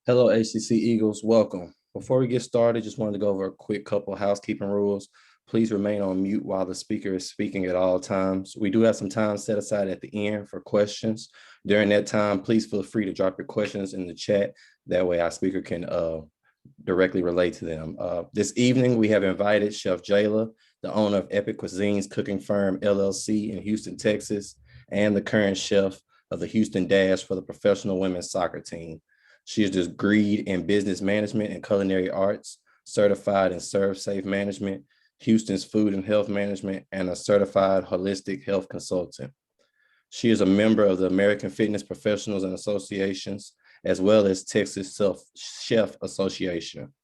Hello, HCC Eagles. Welcome. Before we get started, just wanted to go over a quick couple housekeeping rules. Please remain on mute while the speaker is speaking at all times. We do have some time set aside at the end for questions. During that time, please feel free to drop your questions in the chat. That way our speaker can directly relate to them. This evening, we have invited Chef Jayla, the owner of Epic Cuisines Cooking Firm, LLC in Houston, Texas, and the current chef of the Houston Dash for the professional women's soccer team. She is degreed in business management and culinary arts, certified in Serve Safe Management, Houston's Food and Health Management, and a certified holistic health consultant. She is a member of the American Fitness Professionals and Associations, as well as Texas Chef Association.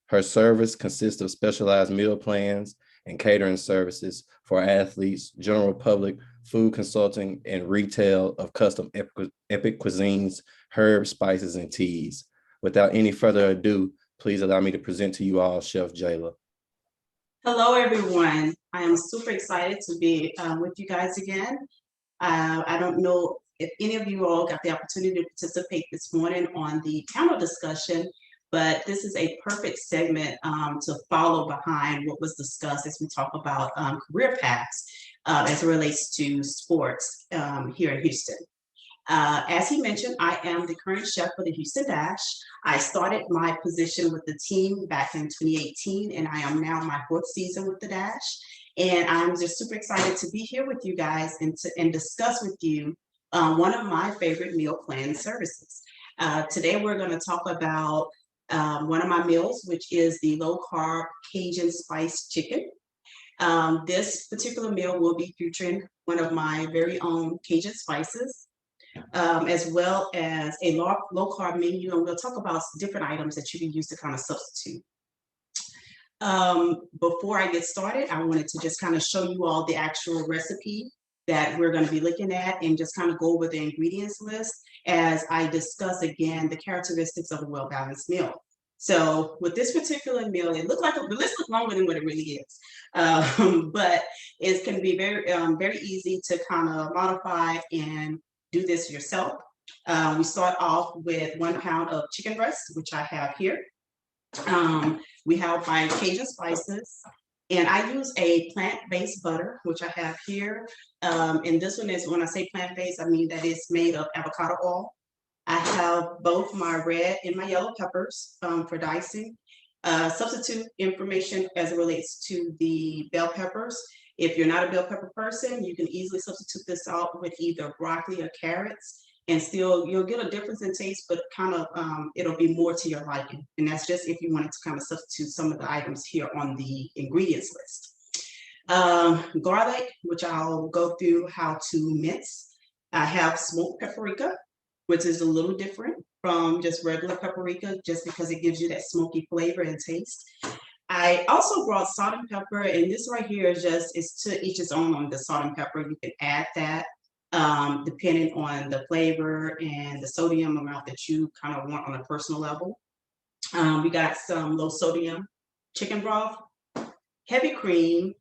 Her service consists of specialized meal plans and catering services for athletes, general public, food consulting, and retail of custom epic cuisines, herbs, spices, and teas. Without any further ado, please allow me to present to you all Chef Jayla. Hello, everyone. I am super excited to be with you guys again. I don't know if any of you all got the opportunity to participate this morning on the panel discussion, but this is a perfect segment to follow behind what was discussed as we talk about career paths as it relates to sports here in Houston. As he mentioned, I am the current chef for the Houston Dash. I started my position with the team back in 2018, and I am now my fourth season with the Dash. And I'm just super excited to be here with you guys and discuss with you one of my favorite meal plan services. Today, we're going to talk about one of my meals, which is the low-carb Cajun spice chicken. This particular meal will be featuring one of my very own Cajun spices, as well as a low-carb menu, and we'll talk about different items that you can use to kind of substitute. Before I get started, I wanted to just kind of show you all the actual recipe that we're going to be looking at and just kind of go over the ingredients list as I discuss again the characteristics of a well-balanced meal. So with this particular meal, it looked like the list looked longer than what it really is, but it can be very easy to kind of modify and do this yourself. We start off with 1 pound of chicken breast, which I have here. We have my Cajun spices, and I use a plant-based butter, which I have here. And this one is, when I say plant-based, I mean that it's made of avocado oil. I have both my red and my yellow peppers for dicing. Substitute information as it relates to the bell peppers. If you're not a bell pepper person, you can easily substitute this out with either broccoli or carrots, and still you'll get a difference in taste, but kind of it'll be more to your liking. And that's just if you wanted to kind of substitute some of the items here on the ingredients list. Garlic, which I'll go through how to mince. I have smoked paprika, which is a little different from just regular paprika, just because it gives you that smoky flavor and taste. I also brought salt and pepper, and this right here is it's to each its own on the salt and pepper. You can add that depending on the flavor and the sodium amount that you kind of want on a personal level. We got some low sodium chicken broth, heavy cream,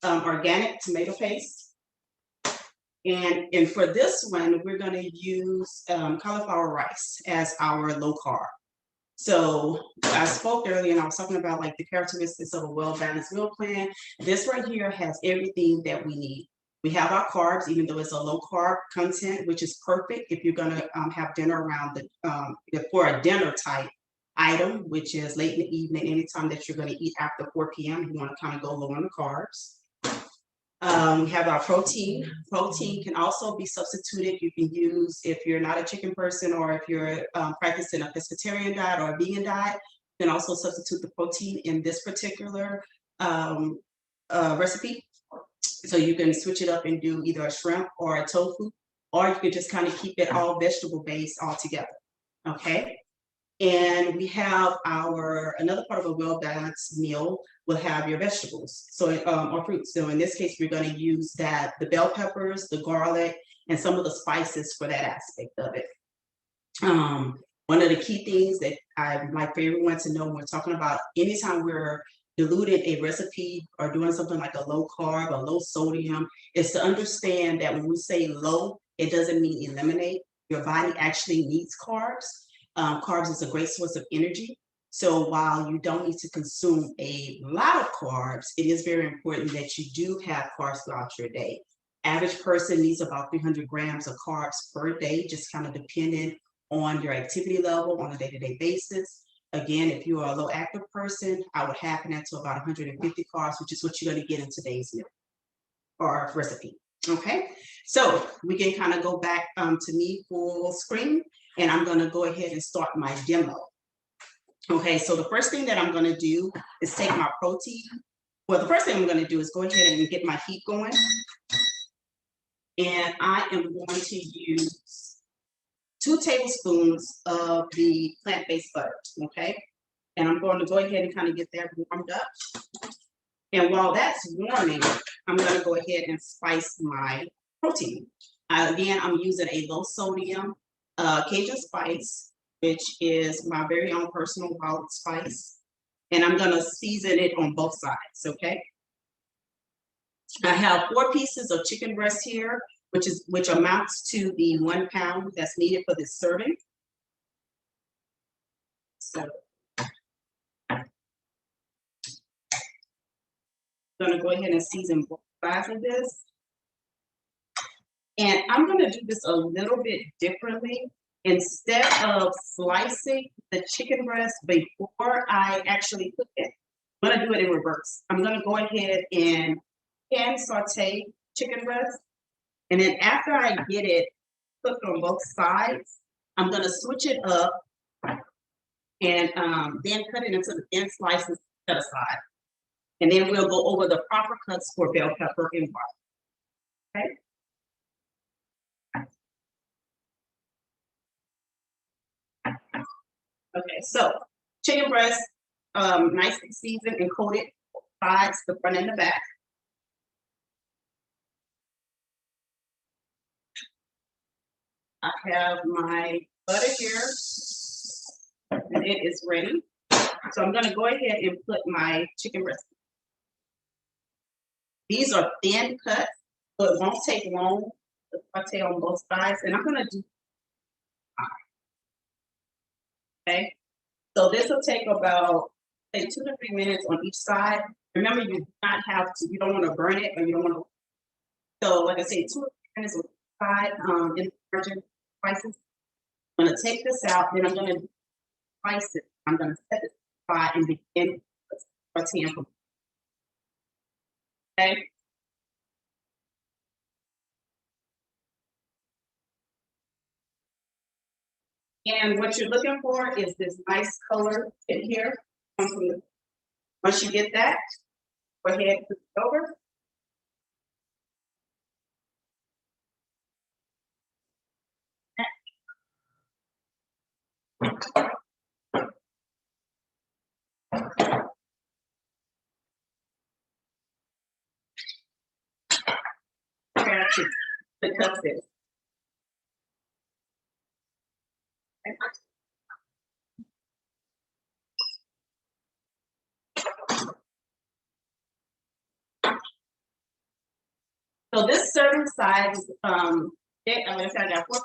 organic tomato paste. And for this one, we're going to use cauliflower rice as our low carb. So I spoke earlier and I was talking about like the characteristics of a well-balanced meal plan. This right here has everything that we need. We have our carbs, even though it's a low carb content, which is perfect if you're going to have dinner around for a dinner type item, which is late in the evening, anytime that you're going to eat after 4 p.m. You want to kind of go low on the carbs. We have our protein. Protein can also be substituted. You can use, if you're not a chicken person or if you're practicing a pescatarian diet or a vegan diet, you can also substitute the protein in this particular recipe. So you can switch it up and do either a shrimp or a tofu, or you can just kind of keep it all vegetable based all together. Okay. And we have another part of a well-balanced meal will have your vegetables, so or fruits. So in this case, we're going to use the bell peppers, the garlic, and some of the spices for that aspect of it. One of the key things that I'd like for everyone to know when we're talking about anytime we're diluting a recipe or doing something like a low carb or low sodium is to understand that when we say low, it doesn't mean eliminate. Your body actually needs carbs. Carbs is a great source of energy. So while you don't need to consume a lot of carbs, it is very important that you do have carbs throughout your day. Average person needs about 300 grams of carbs per day, just kind of depending on your activity level on a day-to-day basis. Again, if you are a low active person, I would happen that to about 150 carbs, which is what you're going to get in today's meal or recipe. Okay, so we can kind of go back to me full screen, and I'm going to go ahead and start my demo. Okay, so the first thing that I'm going to do is take my protein. Well, the first thing I'm going to do is go ahead and get my heat going. And I am going to use 2 tablespoons of the plant-based butter, okay? And I'm going to go ahead and kind of get that warmed up. And while that's warming, I'm going to go ahead and spice my protein. Again, I'm using a low sodium Cajun spice, which is my very own personal wild spice. And I'm going to season it on both sides, okay? I have 4 pieces of chicken breast here, which amounts to the 1 pound that's needed for this serving. So I'm going to go ahead and season both sides of this. And I'm going to do this a little bit differently. Instead of slicing the chicken breast before I actually cook it, I'm going to do it in reverse. I'm going to go ahead and pan saute chicken breast. And then after I get it cooked on both sides, I'm going to switch it up and then cut it into the thin slices set aside. And then we'll go over the proper cuts for bell pepper and garlic. Okay. Okay, so chicken breast, nicely seasoned and coated, sides, the front and the back. I have my butter here, and it is ready. So I'm gonna go ahead and put my chicken breast. These are thin cuts, so it won't take long to saute on both sides, and I'm gonna do okay. So this will take about, say, 2 to 3 minutes on each side. Remember, you do not have to, you don't want to burn it, or you don't want to. So, like I say, 2 to 3 minutes on each side in the virgin spices. I'm going to take this out, then I'm going to spice it. I'm going to set it aside and begin sauteing. Okay. And what you're looking for is this nice color in here. Once you get that, go ahead and put it over. The cups is. So this serving size, I got 4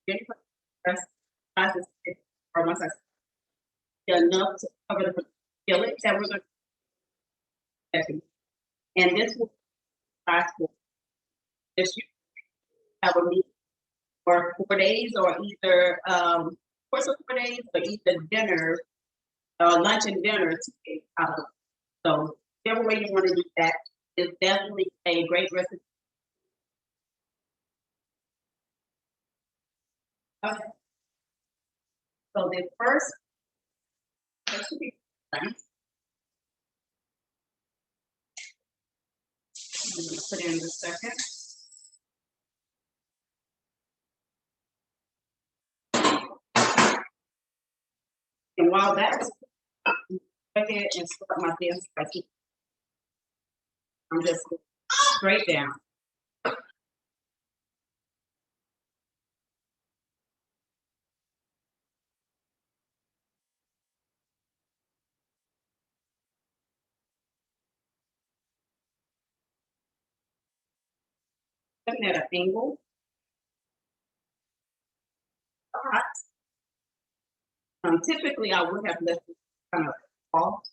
pieces. Or once I enough to cover the skillet that we're going to. And this will last for this you have a meal for 4 days, or either course of 4 days, or either dinner, lunch and dinner to take out. So whichever way you want to do that is definitely a great recipe. Okay. So the first should be done. I'm going to put in the second. And while that's, go ahead and start my thin spicy. I'm just straight down. Looking at an angle. All right. Typically, I would have left it kind of off.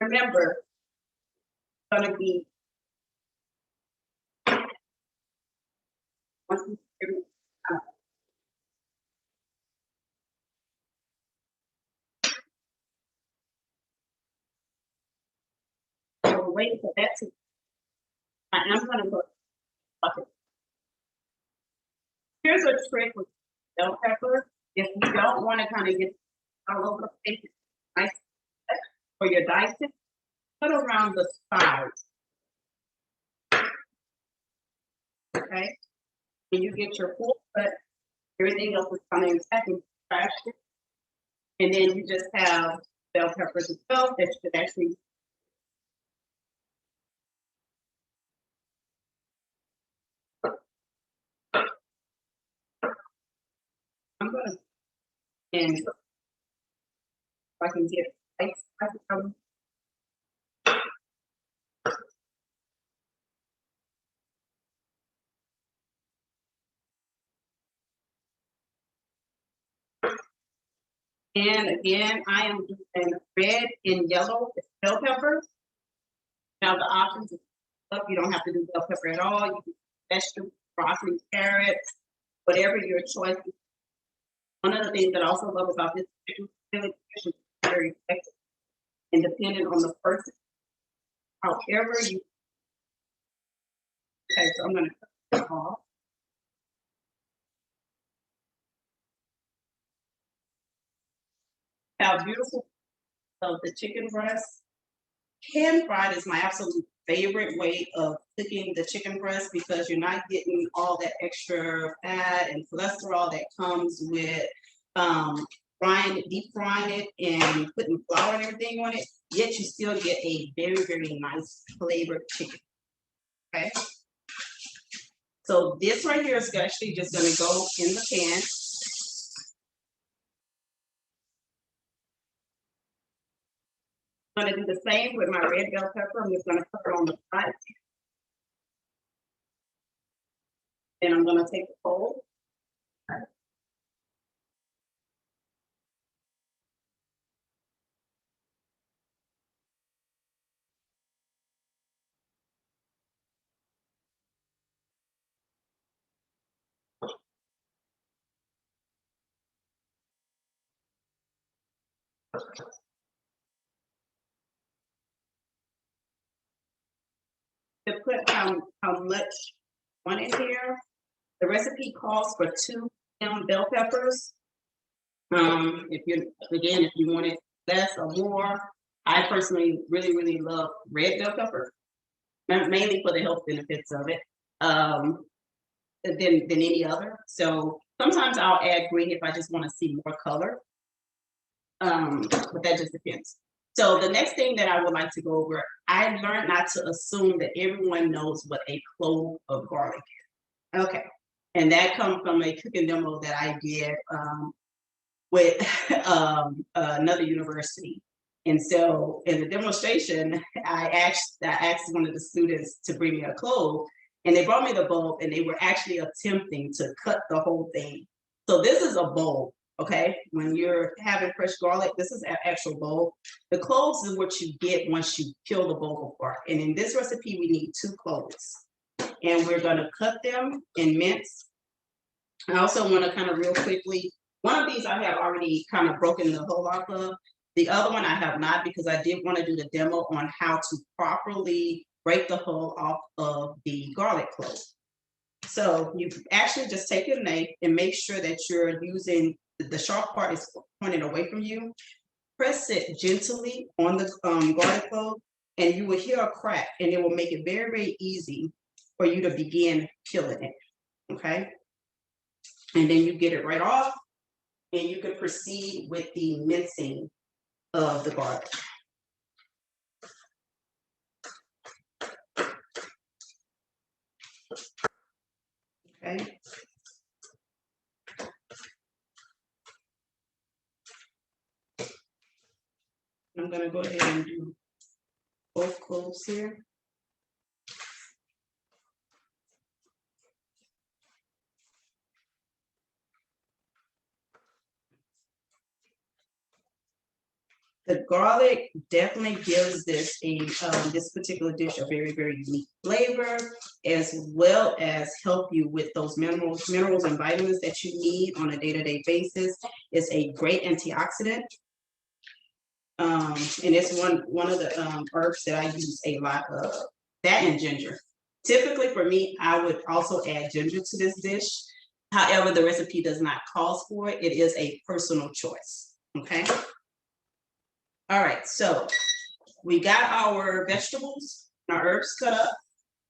Remember, it's going to be so wait for that to. I'm going to go. Okay. Here's a trick with bell pepper. If you don't want to kind of get all over the place, nice for your dicing, put around the sides. Okay. When you get your full cut, everything else is coming in second, trash it. And then you just have bell peppers as well that you could actually. I'm going to, and if I can get ice. And again, I am using red and yellow bell peppers. Now the options up, you don't have to do bell pepper at all. You can vegetables, broccoli, carrots, whatever your choice is. One of the things that I also love about this is very effective and depending on the person. However you. Okay, so I'm going to cut it off. How beautiful of the chicken breast. Pan fried is my absolute favorite way of cooking the chicken breast because you're not getting all that extra fat and cholesterol that comes with deep frying it and putting flour and everything on it, yet you still get a very, very nice flavored chicken. Okay. So this right here is actually just going to go in the pan. I'm going to do the same with my red bell pepper. I'm just going to put it on the side. And I'm going to take the bowl. To put how much one in here. The recipe calls for 2 bell peppers. If you want it less or more, I personally really love red bell pepper, mainly for the health benefits of it, than any other. So sometimes I'll add green if I just want to see more color. But that just depends. So the next thing that I would like to go over, I learned not to assume that everyone knows what a clove of garlic is. Okay. And that comes from a cooking demo that I did with another university. And so in the demonstration, I asked one of the students to bring me a clove, and they brought me the bulb, and they were actually attempting to cut the whole thing. So this is a bulb, okay? When you're having fresh garlic, this is an actual bulb. The cloves is what you get once you peel the bulb apart. And in this recipe, we need 2 cloves. And we're gonna cut them in mince. I also wanna kind of real quickly, one of these I have already kind of broken the whole off of. The other one I have not because I did want to do the demo on how to properly break the hull off of the garlic clove. So you actually just take your knife and make sure that you're using the sharp part is pointed away from you. Press it gently on the garlic clove, and you will hear a crack, and it will make it very, very easy for you to begin peeling it. Okay, and then you get it right off, and you can proceed with the mincing of the garlic. Okay. gonna go ahead and do both cloves here. The garlic definitely gives this this particular dish a very, very unique flavor, as well as help you with those minerals and vitamins that you need on a day-to-day basis. It's a great antioxidant. And it's one of the herbs that I use a lot of. That and ginger. Typically for me, I would also add ginger to this dish. However, the recipe does not call for it. It is a personal choice. Okay. All right, so we got our vegetables, our herbs cut up.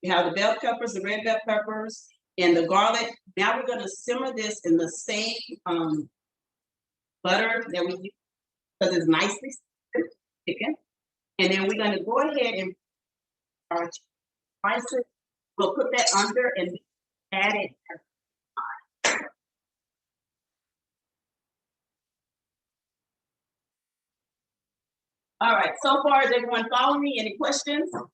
We have the bell peppers, the red bell peppers, and the garlic. Now we're gonna simmer this in the same butter that we use because it's nicely chicken. And then we're gonna go ahead and our spices. We'll put that under and add it. All right, so far, is everyone following me? Any questions? Of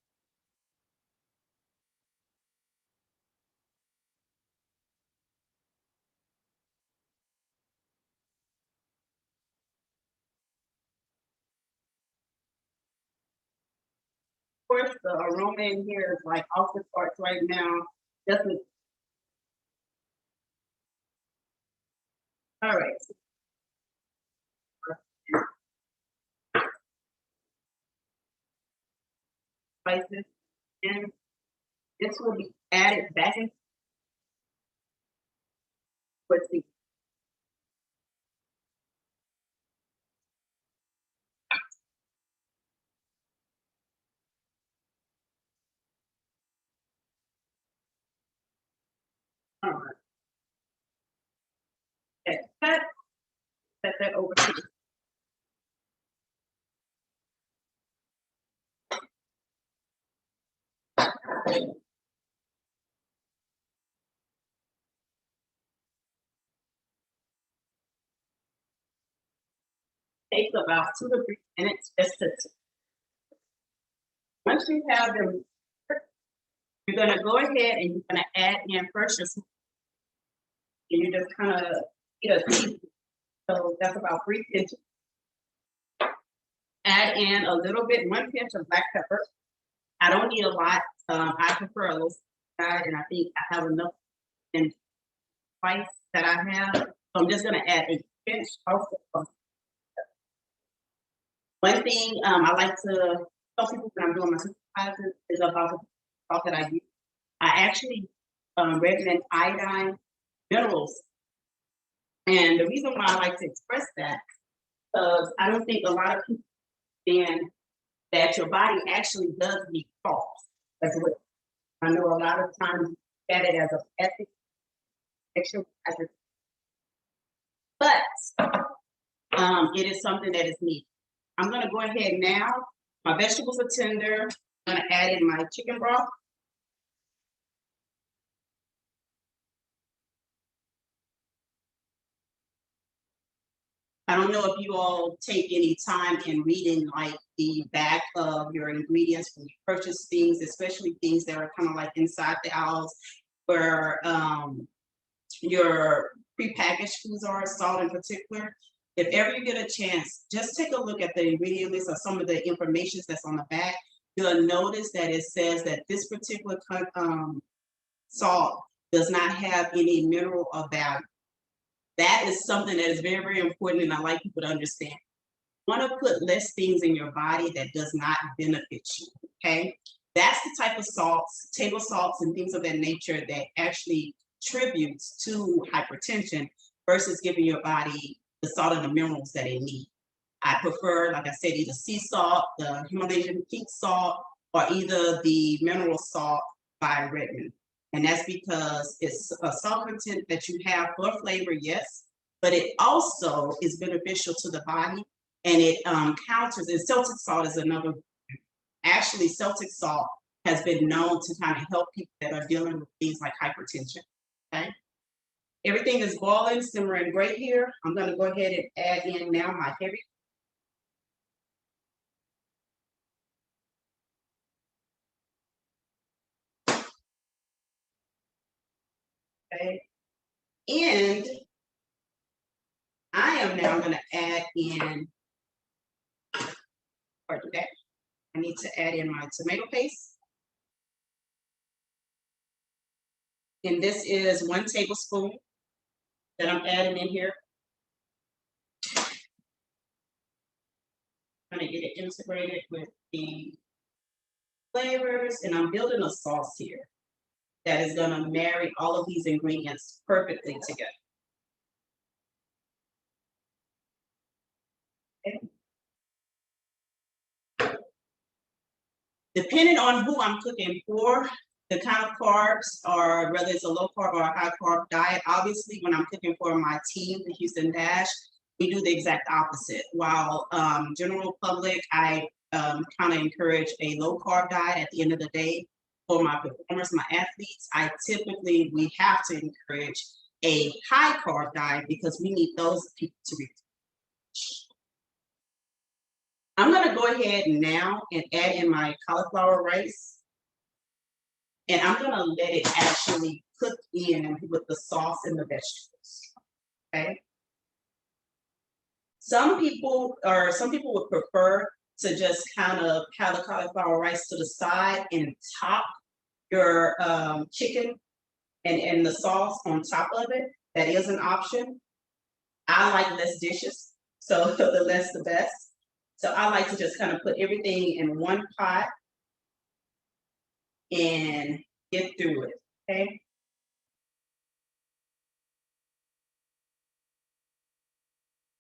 course, the aroma in here is like off the charts right now. Definitely. All right. Spices, and this will be added back in with the set that over here. Takes about 2 to 3 minutes just to. Once you have them, you're gonna go ahead and you're gonna add in first your and you just kind of get a season. So that's about 3 pinches. Add in a little bit, 1 pinch of black pepper. I don't need a lot. I prefer a little side, and I think I have enough in spice that I have. So I'm just gonna add a pinch of. One thing I like to tell people when I'm doing my supervisors is about the salt that I use. I actually recommend iodine minerals. And the reason why I like to express that, because I don't think a lot of people understand that your body actually does need salt as well. I know a lot of times you look at it as an ethic, but it is something that is needed. I'm going to go ahead now. My vegetables are tender. I'm going to add in my chicken broth. I don't know if you all take any time in reading like the back of your ingredients when you purchase things, especially things that are kind of like inside the aisles where your prepackaged foods are, salt in particular. If ever you get a chance, just take a look at the ingredient list or some of the information that's on the back. You'll notice that it says that this particular salt does not have any mineral or value. That is something that is very, very important, and I like people to understand. You want to put less things in your body that does not benefit you, okay? That's the type of salts, table salts and things of that nature that actually tributes to hypertension versus giving your body the salt and the minerals that it needs. I prefer, like I said, either sea salt, the Himalayan pink salt, or either the mineral salt by Redmond. And that's because it's a salt content that you have for flavor, yes, but it also is beneficial to the body, and it counters, and Celtic salt is another. Actually, Celtic salt has been known to kind of help people that are dealing with things like hypertension, okay? Everything is boiling, simmering great here. I'm gonna go ahead and add in now my heavy. Okay. And I am now going to add in, or do that. I need to add in my tomato paste. And this is 1 tablespoon that I'm adding in here. I'm going to get it integrated with the flavors, and I'm building a sauce here that is going to marry all of these ingredients perfectly together. Okay. Depending on who I'm cooking for, the kind of carbs, or whether it's a low carb or a high carb diet, obviously when I'm cooking for my team, the Houston Dash, we do the exact opposite. While general public, I kind of encourage a low carb diet at the end of the day. For my performers, my athletes, we have to encourage a high carb diet because we need those people to reach. I'm going to go ahead now and add in my cauliflower rice. And I'm going to let it actually cook in with the sauce and the vegetables. Okay. Some people would prefer to just kind of have the cauliflower rice to the side and top your chicken and the sauce on top of it. That is an option. I like less dishes, so the less the best. So I like to just kind of put everything in one pot and get through it, okay?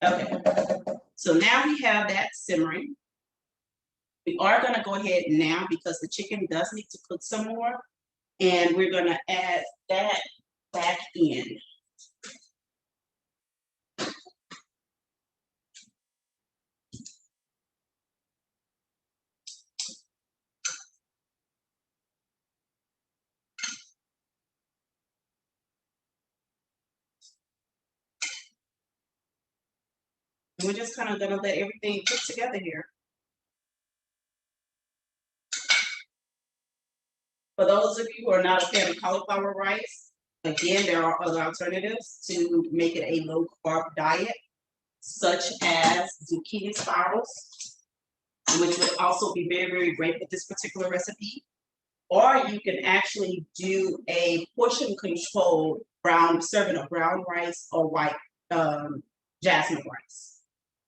Okay, so now we have that simmering. We are gonna go ahead now because the chicken does need to cook some more, and we're gonna add that back in. And we're just kind of gonna let everything cook together here. For those of you who are not a fan of cauliflower rice, again, there are other alternatives to make it a low carb diet, such as zucchini spirals, which would also be very, very great with this particular recipe. Or you can actually do a portion controlled serving of brown rice or white jasmine rice.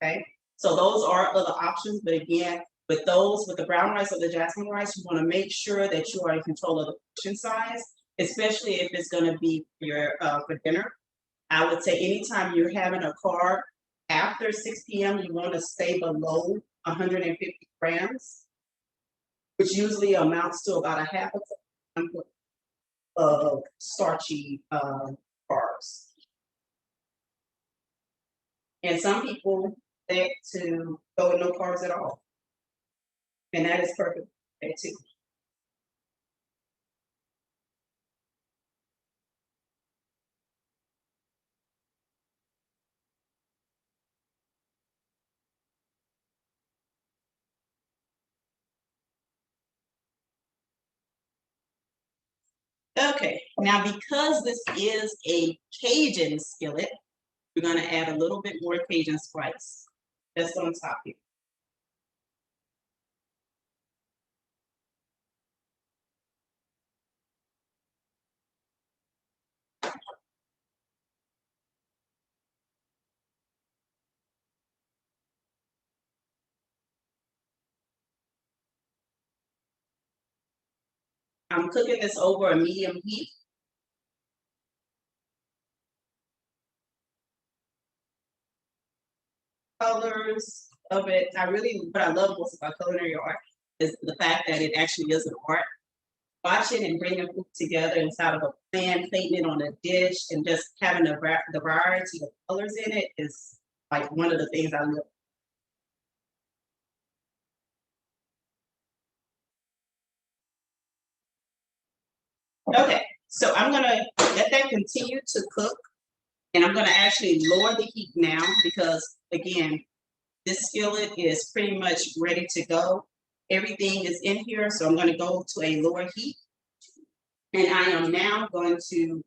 Okay, so those are other options, but again, with the brown rice or the jasmine rice, you want to make sure that you are in control of the portion size, especially if it's going to be for dinner. I would say anytime you're having a carb after 6 p.m., you want to stay below 150 grams, which usually amounts to about a half a cup of starchy carbs. And some people like to go with no carbs at all. And that is perfect okay, too. Okay, now because this is a Cajun skillet, we're going to add a little bit more Cajun spice just on top here. I'm cooking this over a medium heat. Colors of it, what I love most about culinary art is the fact that it actually is an art. Watching and bringing food together inside of a pan, plating it on a dish, and just having the variety of colors in it is like one of the things I love. Okay, so I'm gonna let that continue to cook, and I'm gonna actually lower the heat now because again, this skillet is pretty much ready to go. Everything is in here, so I'm gonna go to a lower heat. And I am now going to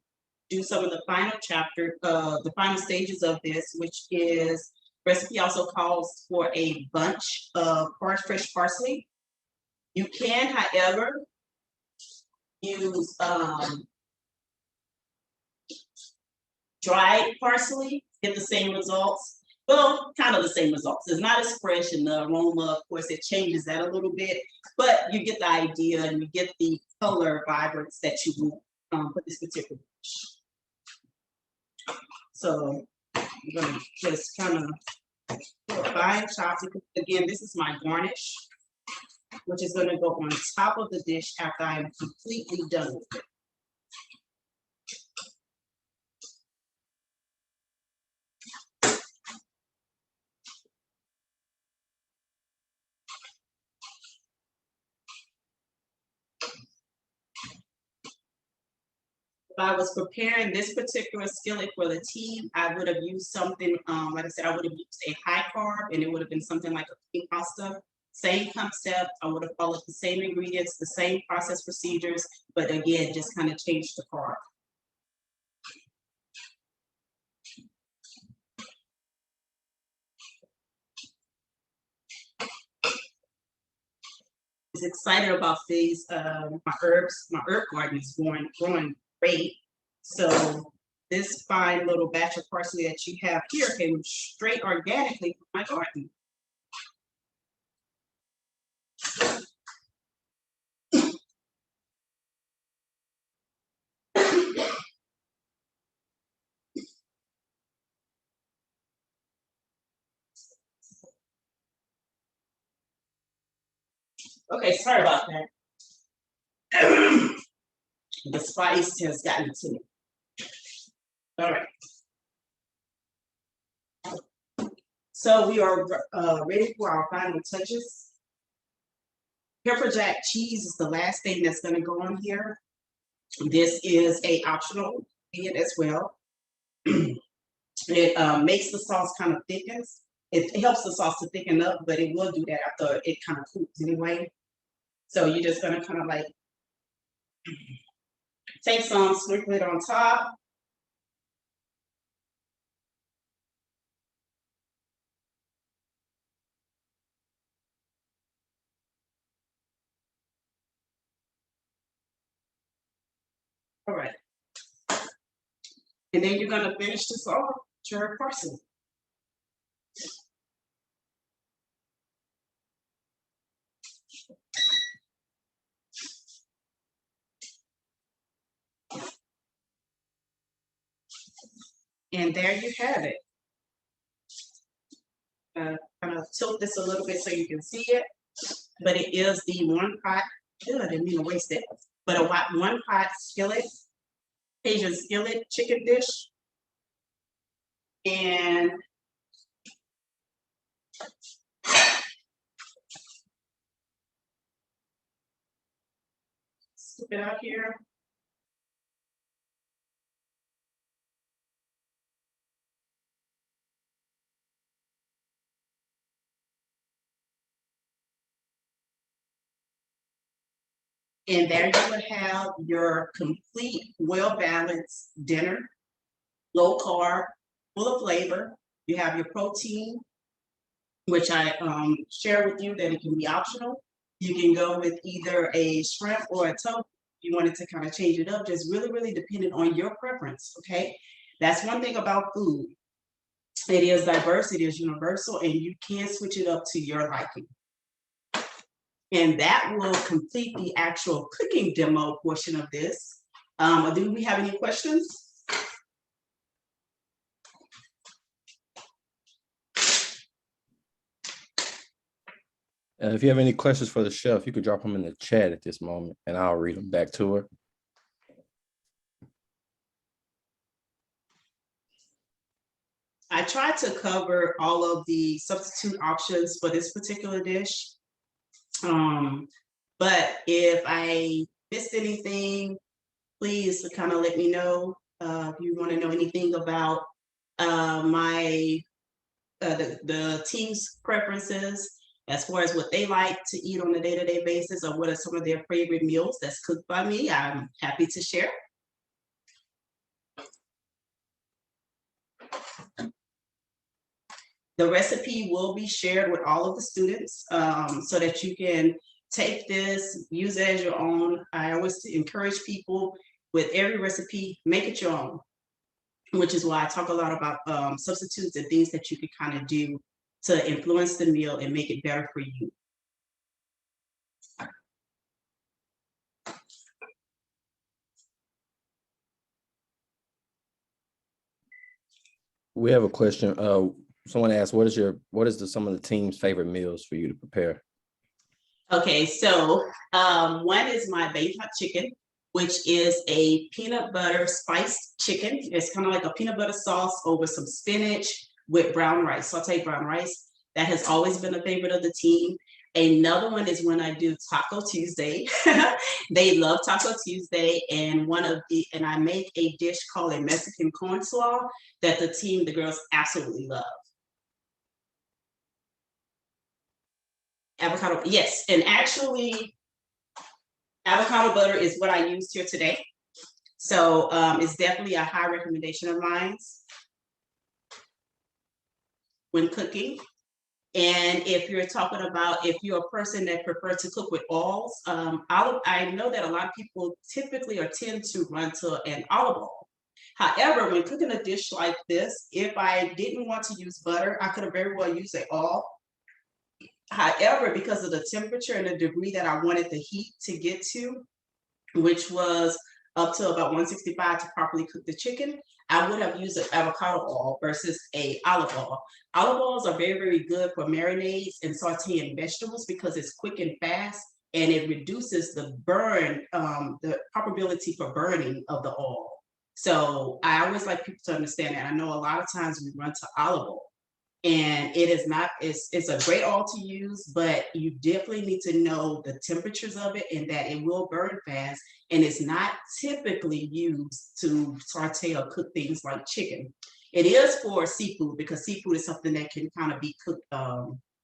do some of the final chapter, the final stages of this, which is recipe also calls for a bunch of fresh parsley. You can, however, use dried parsley, get the same results. Well, kind of the same results. It's not as fresh, and the aroma, of course, it changes that a little bit, but you get the idea and you get the color vibrance that you want for this particular dish. So I'm gonna just kind of fine chop. Again, this is my garnish, which is gonna go on top of the dish after I'm completely done with it. If I was preparing this particular skillet for the team, I would have used something, like I said, I would have used a high carb, and it would have been something like a pink pasta. Same concept, I would have followed the same ingredients, the same process procedures, but again, just kind of changed the carb. I was excited about these, my herb garden is growing great. So this fine little batch of parsley that you have here came straight organically from my garden. Okay, sorry about that. The spice has gotten to me. All right. So we are ready for our final touches. Pepper jack cheese is the last thing that's going to go on here. This is a optional ingredient as well. It makes the sauce kind of thickens. It helps the sauce to thicken up, but it will do that after it kind of cooks anyway. So you're just going to kind of like take some, sprinkle it on top. All right. And then you're going to finish this off with your parsley. And there you have it. Kind of tilt this a little bit so you can see it, but it is the one pot. Ew, I didn't mean to waste it. But a one pot skillet, Cajun skillet chicken dish, and scoop it out here. And there you would have your complete, well-balanced dinner, low carb, full of flavor. You have your protein, which I share with you that it can be optional. You can go with either a shrimp or a tofu. You wanted to kind of change it up, just really dependent on your preference, okay? That's one thing about food. It is diverse, it is universal, and you can switch it up to your liking. And that will complete the actual cooking demo portion of this. Do we have any questions? If you have any questions for the chef, you could drop them in the chat at this moment, and I'll read them back to her. I tried to cover all of the substitute options for this particular dish. But if I missed anything, please kind of let me know. If you want to know anything about the team's preferences as far as what they like to eat on a day-to-day basis, or what are some of their favorite meals that's cooked by me, I'm happy to share. The recipe will be shared with all of the students so that you can take this, use it as your own. I always encourage people with every recipe, make it your own, which is why I talk a lot about substitutes and things that you can kind of do to influence the meal and make it better for you. We have a question. Someone asked, what is some of the team's favorite meals for you to prepare? Okay, so one is my baked hot chicken, which is a peanut butter spiced chicken. It's kind of like a peanut butter sauce over some spinach with brown rice, sauteed brown rice. That has always been a favorite of the team. Another one is when I do Taco Tuesday. They love Taco Tuesday, and I make a dish called a Mexican corn slaw that the girls absolutely love. Avocado, yes, and actually, avocado butter is what I used here today. So it's definitely a high recommendation of mine when cooking. And if you're talking about, if you're a person that prefers to cook with oils, I know that a lot of people typically or tend to run to an olive oil. However, when cooking a dish like this, if I didn't want to use butter, I could have very well used an oil. However, because of the temperature and the degree that I wanted the heat to get to, which was up to about 165 to properly cook the chicken, I would have used an avocado oil versus a olive oil. Olive oils are very, very good for marinades and sauteing vegetables because it's quick and fast, and it reduces the burn, the probability for burning of the oil. So I always like people to understand that. I know a lot of times we run to olive oil, and it is not, it's a great oil to use, but you definitely need to know the temperatures of it and that it will burn fast, and it's not typically used to saute or cook things like chicken. It is for seafood because seafood is something that can kind of be cooked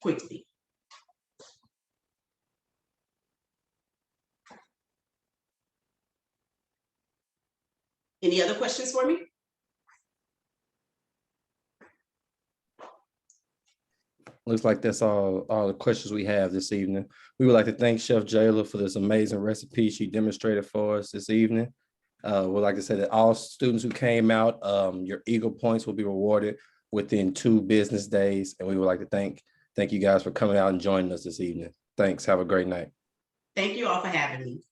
quickly. Any other questions for me? Looks like that's all the questions we have this evening. We would like to thank Chef Jayla for this amazing recipe she demonstrated for us this evening. We'd like to say that all students who came out, your Eagle points will be rewarded within 2 business days. And we would like to thank you guys for coming out and joining us this evening. Thanks. Have a great night. Thank you all for having me.